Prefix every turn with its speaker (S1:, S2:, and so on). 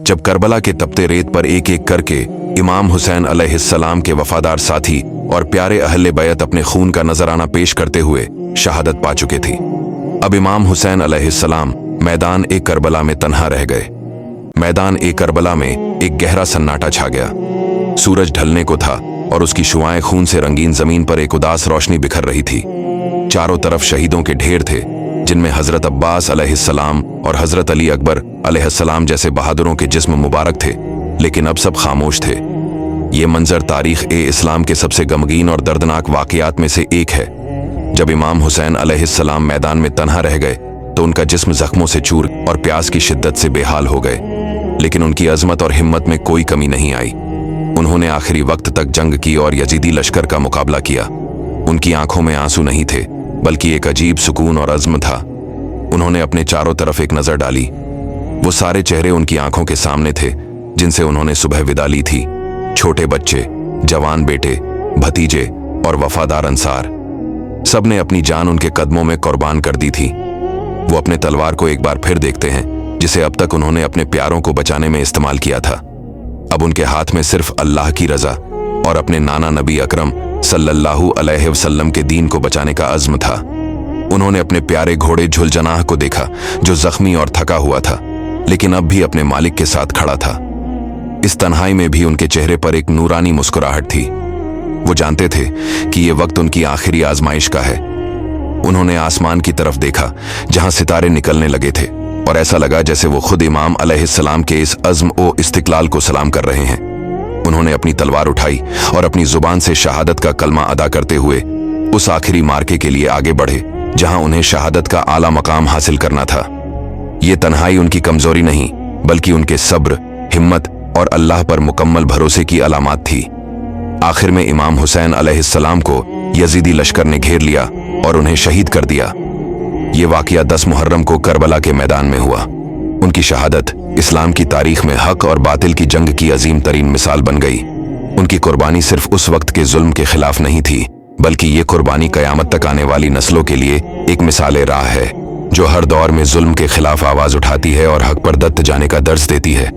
S1: जब करबला के तपते रेत पर एक एक करके इमाम हुसैन अलैहिस्सलाम के वफादार साथी और प्यारे अहले बैत अपने खून का नजराना पेश करते हुए शहादत पा चुके थे, अब इमाम हुसैन अलैहिस्सलाम मैदान ए करबला में तन्हा रह गए। मैदान ए करबला में एक गहरा सन्नाटा छा गया। सूरज ढलने को था और उसकी शुआएं खून से रंगीन जमीन पर एक उदास रोशनी बिखर रही थी। चारों तरफ शहीदों के ढेर थे, जिनमें हजरत अब्बास अलैहिस्सलाम और हजरत अली अकबर अलैहिस्सलाम जैसे बहादुरों के जिस्म मुबारक थे, लेकिन अब सब खामोश थे। ये मंजर तारीख ए इस्लाम के सबसे गमगीन और दर्दनाक वाकयात में से एक है। जब इमाम हुसैन अलैहिस्सलाम मैदान में तन्हा रह गए तो उनका जिस्म जख्मों से चूर और प्यास की शिद्दत से बेहाल हो गए, लेकिन उनकी अजमत और हिम्मत में कोई कमी नहीं आई। उन्होंने आखिरी वक्त तक जंग की और यजीदी लश्कर का मुकाबला किया। उनकी आंखों में आंसू नहीं थे, बल्कि एक अजीब सुकून और अज़्म था। उन्होंने अपने चारों तरफ एक नजर डाली। वो सारे चेहरे उनकी आंखों के सामने थे जिनसे उन्होंने सुबह विदा ली थी। छोटे बच्चे, जवान बेटे, भतीजे और वफादार अंसार, सब ने अपनी जान उनके कदमों में कुर्बान कर दी थी। वो अपने तलवार को एक बार फिर देखते हैं, जिसे अब तक उन्होंने अपने प्यारों को बचाने में इस्तेमाल किया था। अब उनके हाथ में सिर्फ अल्लाह की रजा और अपने नाना नबी अकरम सल्लल्लाहु अलैहि वसल्लम के दीन को बचाने का अज़्म था। उन्होंने अपने प्यारे घोड़े झुलजनाह को देखा, जो जख्मी और थका हुआ था, लेकिन अब भी अपने मालिक के साथ खड़ा था। इस तन्हाई में भी उनके चेहरे पर एक नूरानी मुस्कुराहट थी। वो जानते थे कि ये वक्त उनकी आखिरी आजमाइश का है। उन्होंने आसमान की तरफ देखा, जहां सितारे निकलने लगे थे, और ऐसा लगा जैसे वो खुद इमाम अलैहिस्सलाम के इस अज़्म ओ इस्तिक़लाल को सलाम कर रहे हैं। उन्होंने अपनी तलवार उठाई और अपनी जुबान से शहादत का कलमा अदा करते हुए उस आखिरी मार्के के लिए आगे बढ़े, जहां उन्हें शहादत का आला मकाम हासिल करना था। ये तन्हाई उनकी कमजोरी नहीं, बल्कि उनके सब्र, हिम्मत और अल्लाह पर मुकम्मल भरोसे की अलामत थी। आखिर में इमाम हुसैन अलैहिस्सलाम को यजीदी लश्कर ने घेर लिया और उन्हें शहीद कर दिया। ये वाकया 10 मुहर्रम को करबला के मैदान में हुआ। उनकी शहादत इस्लाम की तारीख में हक और बातिल की जंग की अजीम तरीन मिसाल बन गई। उनकी कुर्बानी सिर्फ उस वक्त के जुल्म के खिलाफ नहीं थी, बल्कि ये कुर्बानी कयामत तक आने वाली नस्लों के लिए एक मिसाल राह है, जो हर दौर में जुल्म के खिलाफ आवाज उठाती है और हक पर दत्त जाने का दर्ज देती है।